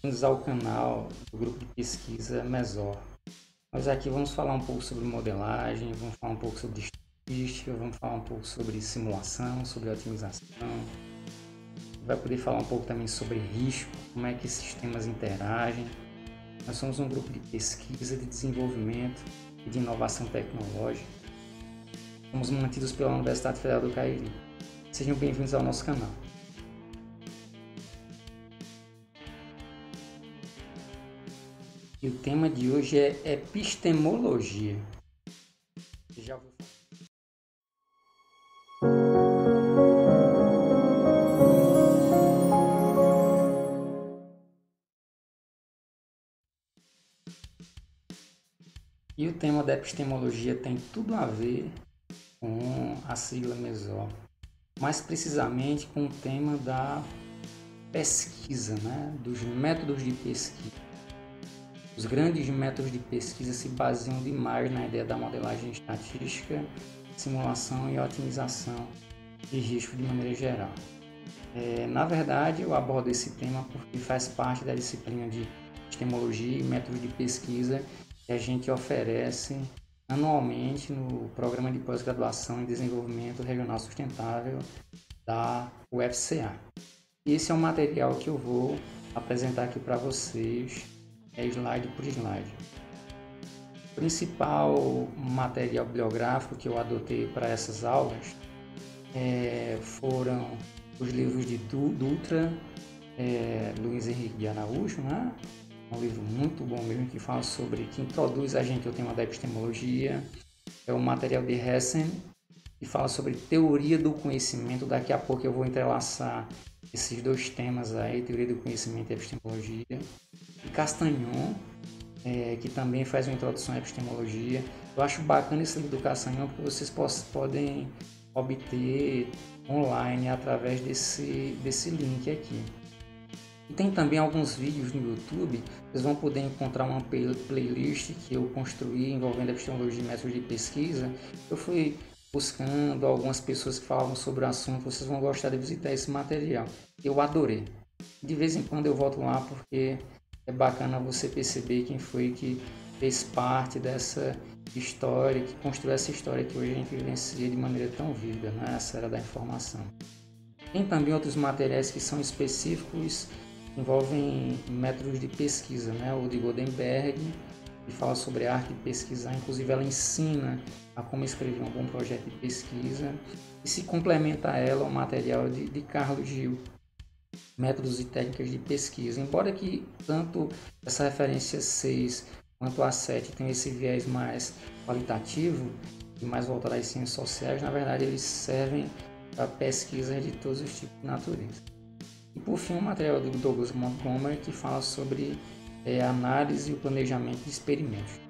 Bem-vindos ao canal do grupo de pesquisa Mesor. Nós aqui vamos falar um pouco sobre modelagem, vamos falar um pouco sobre estatística, vamos falar um pouco sobre simulação, sobre otimização. Vai poder falar um pouco também sobre risco, como é que esses sistemas interagem. Nós somos um grupo de pesquisa, de desenvolvimento e de inovação tecnológica. Somos mantidos pela Universidade Federal do Cariri. Sejam bem-vindos ao nosso canal. E o tema de hoje é epistemologia. Já vou falar. E o tema da epistemologia tem tudo a ver com a sigla Mesor, mais precisamente com o tema da pesquisa, dos métodos de pesquisa. Os grandes métodos de pesquisa se baseiam demais na ideia da modelagem estatística, simulação e otimização de risco de maneira geral. Na verdade, eu abordo esse tema porque faz parte da disciplina de epistemologia e métodos de pesquisa que a gente oferece anualmente no Programa de Pós-Graduação em Desenvolvimento Regional Sustentável da UFCA. Esse é o material que eu vou apresentar aqui para vocês, slide por slide. O principal material bibliográfico que eu adotei para essas aulas foram os livros de Dutra, Luiz Henrique de Araújo, um livro muito bom mesmo, que introduz a gente ao tema da epistemologia. É o material de Hessen, que fala sobre teoria do conhecimento. Daqui a pouco eu vou entrelaçar esses dois temas aí, teoria do conhecimento e epistemologia. E Castagnon, que também faz uma introdução à epistemologia. Eu acho bacana esse livro do Castagnon, porque vocês podem obter online através desse link aqui. E tem também alguns vídeos no YouTube, vocês vão poder encontrar uma playlist que eu construí envolvendo epistemologia e métodos de pesquisa. Eu fui buscando algumas pessoas que falavam sobre o assunto, vocês vão gostar de visitar esse material. Eu adorei. De vez em quando eu volto lá porque é bacana você perceber quem foi que fez parte dessa história, que construiu essa história que hoje a gente vivencia de maneira tão vívida, essa era da informação. Tem também outros materiais que são específicos, envolvem métodos de pesquisa, o de Goldenberg, que fala sobre a arte de pesquisar, inclusive ela ensina a como escrever um bom projeto de pesquisa, e se complementa a ela o material de Carlos Gil, métodos e técnicas de pesquisa. Embora que tanto essa referência 6 quanto a 7 tenham esse viés mais qualitativo e mais voltado às ciências sociais, na verdade eles servem para pesquisas de todos os tipos de natureza. E por fim o material do Douglas Montgomery, que fala sobre análise e o planejamento de experimentos.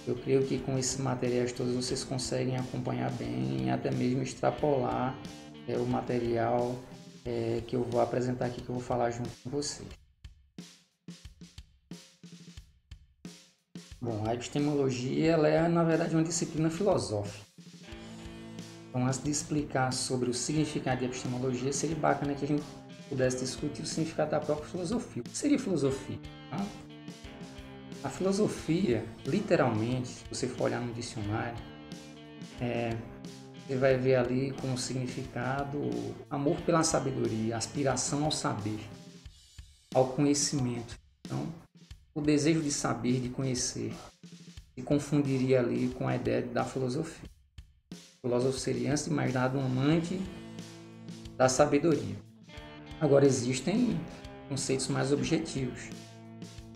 Eu creio que com esses materiais todos vocês conseguem acompanhar bem e até mesmo extrapolar o material que eu vou apresentar aqui, que eu vou falar junto com vocês. Bom, a epistemologia ela é, na verdade, uma disciplina filosófica. Então, antes de explicar sobre o significado de epistemologia, seria bacana que a gente pudesse discutir o significado da própria filosofia. O que seria filosofia? A filosofia, literalmente, se você for olhar no dicionário, você vai ver ali como significado amor pela sabedoria, aspiração ao saber, ao conhecimento. Então, o desejo de saber, de conhecer, se confundiria ali com a ideia da filosofia. O filósofo seria, antes de mais nada, um amante da sabedoria. Agora, existem conceitos mais objetivos.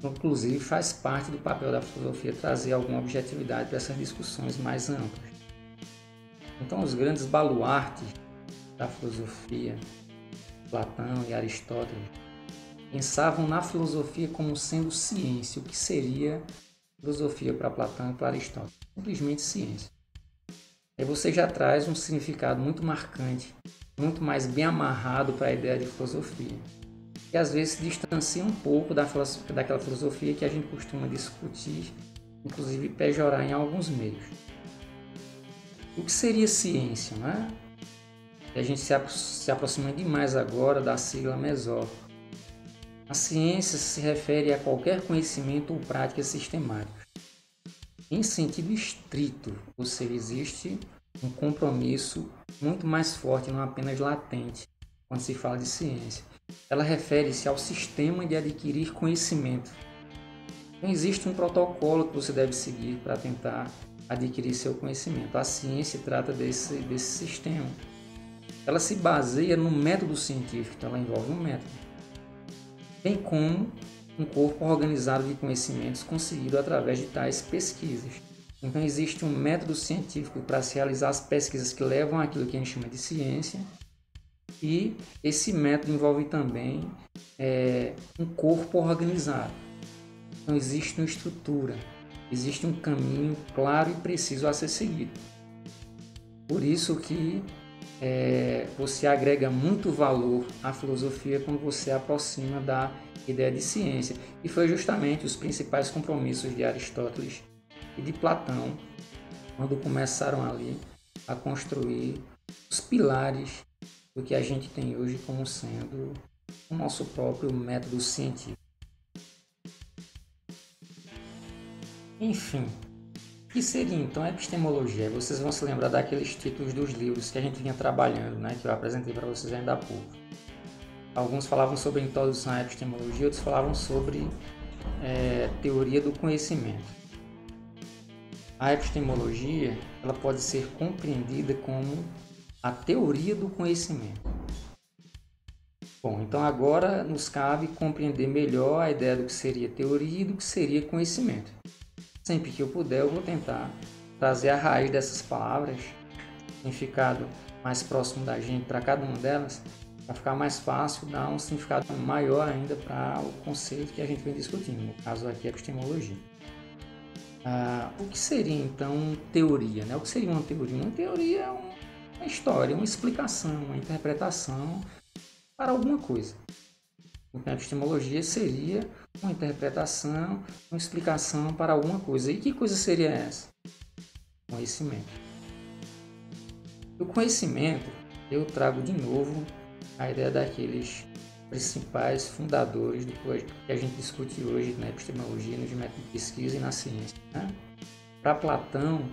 Inclusive, faz parte do papel da filosofia trazer alguma objetividade para essas discussões mais amplas. Então, os grandes baluartes da filosofia, Platão e Aristóteles, pensavam na filosofia como sendo ciência. O que seria filosofia para Platão e para Aristóteles? Simplesmente ciência. Aí você já traz um significado muito marcante, muito mais bem amarrado para a ideia de filosofia, que às vezes se distancia um pouco daquela filosofia que a gente costuma discutir, inclusive pejorar em alguns meios. O que seria ciência, né? E a gente se aproxima demais agora da sigla MESOP. A ciência se refere a qualquer conhecimento ou prática sistemática. Em sentido estrito, ou seja, existe um compromisso muito mais forte, não apenas latente, quando se fala de ciência. Ela refere-se ao sistema de adquirir conhecimento. Então, existe um protocolo que você deve seguir para tentar adquirir seu conhecimento. A ciência trata desse sistema. Ela se baseia no método científico, então ela envolve um método, bem como um corpo organizado de conhecimentos conseguido através de tais pesquisas. Então existe um método científico para se realizar as pesquisas que levam àquilo que a gente chama de ciência, e esse método envolve também um corpo organizado. Então existe uma estrutura, existe um caminho claro e preciso a ser seguido. Por isso que você agrega muito valor à filosofia quando você aproxima da ideia de ciência. E foi justamente os principais compromissos de Aristóteles e de Platão quando começaram ali a construir os pilares do que a gente tem hoje como sendo o nosso próprio método científico. Enfim, o que seria então a epistemologia? Vocês vão se lembrar daqueles títulos dos livros que a gente vinha trabalhando, né, que eu apresentei para vocês ainda há pouco. Alguns falavam sobre introdução à epistemologia, outros falavam sobre teoria do conhecimento. A epistemologia ela pode ser compreendida como a teoria do conhecimento. Bom, então agora nos cabe compreender melhor a ideia do que seria teoria e do que seria conhecimento. Sempre que eu puder, eu vou tentar trazer a raiz dessas palavras, significado mais próximo da gente para cada uma delas, para ficar mais fácil dar um significado maior ainda para o conceito que a gente vem discutindo, no caso aqui a epistemologia. O que seria então teoria? Né? O que seria uma teoria? Uma teoria é uma história, uma explicação, uma interpretação para alguma coisa. Então, a epistemologia seria uma interpretação, uma explicação para alguma coisa. E que coisa seria essa? Conhecimento. O conhecimento, eu trago de novo a ideia daqueles principais fundadores do que a gente discute hoje na epistemologia, no método de pesquisa e na ciência. Né? Para Platão,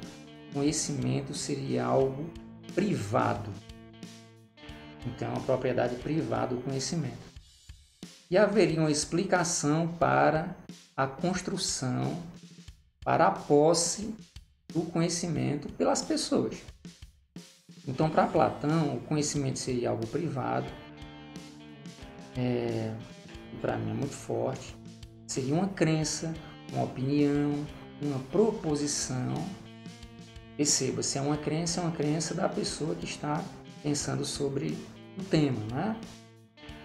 conhecimento seria algo privado. Então, a propriedade privada do conhecimento. E haveria uma explicação para a construção, para a posse do conhecimento pelas pessoas. Então, para Platão, o conhecimento seria algo privado, e para mim é muito forte, seria uma crença, uma opinião, uma proposição. Perceba, se é uma crença da pessoa que está pensando sobre o tema, né?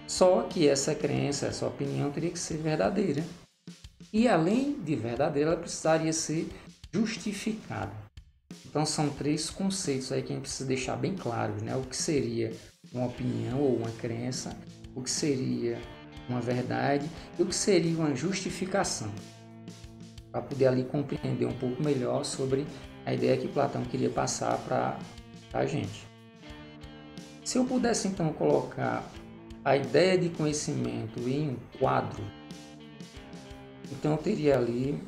Só que essa crença, essa opinião teria que ser verdadeira. E além de verdadeira, ela precisaria ser justificada. Então são três conceitos aí que a gente precisa deixar bem claros, né? O que seria uma opinião ou uma crença, o que seria uma verdade e o que seria uma justificação. Para poder ali compreender um pouco melhor sobre a ideia que Platão queria passar para a gente. Se eu pudesse então colocar a ideia de conhecimento em um quadro, então eu teria ali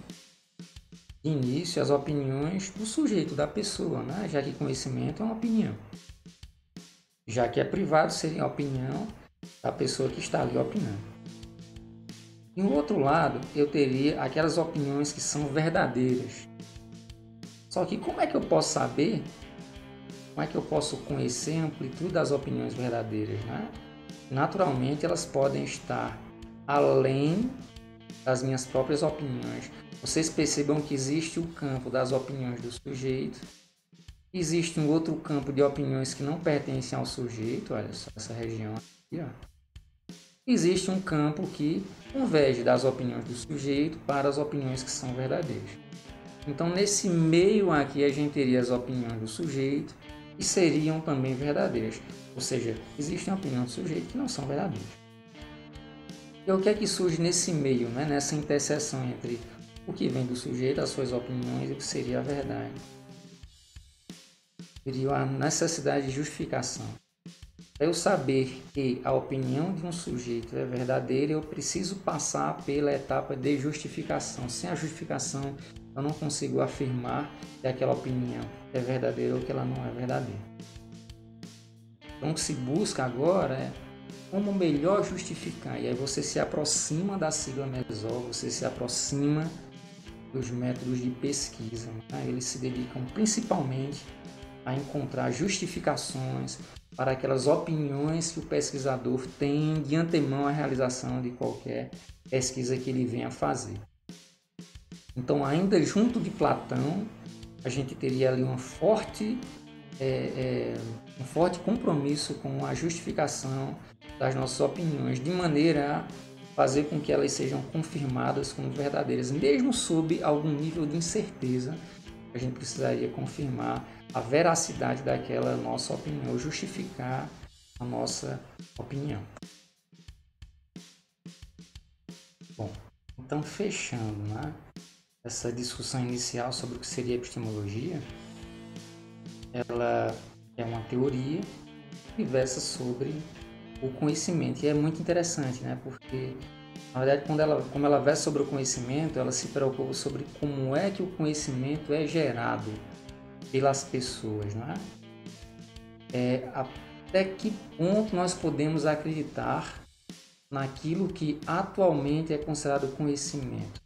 de início as opiniões do sujeito, da pessoa, né? Já que conhecimento é uma opinião. Já que é privado, seria a opinião da pessoa que está ali opinando. E no outro lado, eu teria aquelas opiniões que são verdadeiras. Só que como é que eu posso saber, como é que eu posso conhecer a amplitude das opiniões verdadeiras, né? Naturalmente, elas podem estar além das minhas próprias opiniões. Vocês percebam que existe o campo das opiniões do sujeito, existe um outro campo de opiniões que não pertencem ao sujeito, olha só essa região aqui, ó. Existe um campo que converge das opiniões do sujeito para as opiniões que são verdadeiras. Então, nesse meio aqui, a gente teria as opiniões do sujeito, e seriam também verdadeiras. Ou seja, existem opiniões do sujeito que não são verdadeiras. E o que é que surge nesse meio, né? Nessa interseção entre o que vem do sujeito, as suas opiniões e o que seria a verdade? seria a necessidade de justificação. Para eu saber que a opinião de um sujeito é verdadeira, eu preciso passar pela etapa de justificação. Sem a justificação, eu não consigo afirmar que aquela opinião é verdadeira ou que ela não é verdadeira. Então, o que se busca agora é como melhor justificar. E aí você se aproxima da sigla MESOL, você se aproxima dos métodos de pesquisa. Né? Eles se dedicam principalmente a encontrar justificações para aquelas opiniões que o pesquisador tem de antemão à realização de qualquer pesquisa que ele venha fazer. Então, ainda junto de Platão, a gente teria ali um forte compromisso com a justificação das nossas opiniões, de maneira a fazer com que elas sejam confirmadas como verdadeiras, mesmo sob algum nível de incerteza. A gente precisaria confirmar a veracidade daquela nossa opinião, justificar a nossa opinião. Bom, então fechando, né, essa discussão inicial sobre o que seria epistemologia, ela é uma teoria que versa sobre o conhecimento, e é muito interessante, né, porque na verdade, como ela versa sobre o conhecimento, ela se preocupa sobre como é que o conhecimento é gerado pelas pessoas, não é? Até que ponto nós podemos acreditar naquilo que atualmente é considerado conhecimento?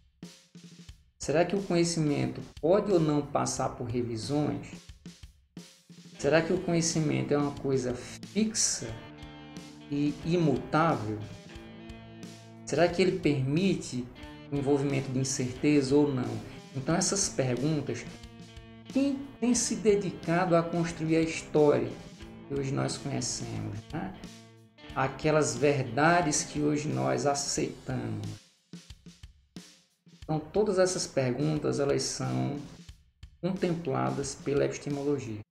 Será que o conhecimento pode ou não passar por revisões? Será que o conhecimento é uma coisa fixa e imutável? Será que ele permite o envolvimento de incerteza ou não? Então, essas perguntas, quem tem se dedicado a construir a história que hoje nós conhecemos, né? Aquelas verdades que hoje nós aceitamos. Então, todas essas perguntas, elas são contempladas pela epistemologia.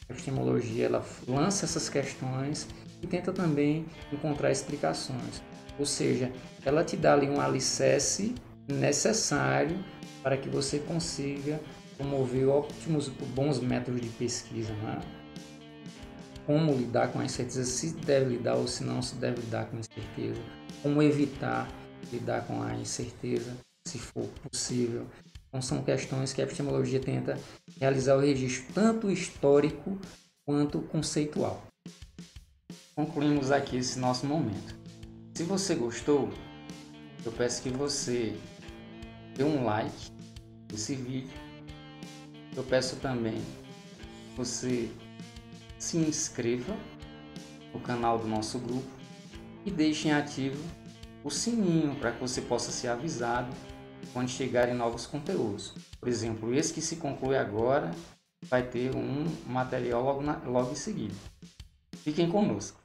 A epistemologia, ela lança essas questões e tenta também encontrar explicações. Ou seja, ela te dá ali um alicerce necessário para que você consiga promover bons métodos de pesquisa, né? Como lidar com a incerteza, se deve lidar ou se não se deve lidar com a incerteza. Como evitar lidar com a incerteza, se for possível. Então, são questões que a epistemologia tenta realizar o registro tanto histórico quanto conceitual. Concluímos aqui esse nosso momento. Se você gostou, eu peço que você dê um like nesse vídeo. Eu peço também que você se inscreva no canal do nosso grupo e deixe ativo o sininho para que você possa ser avisado quando chegarem novos conteúdos. Por exemplo, esse que se conclui agora vai ter um material logo em seguida. Fiquem conosco.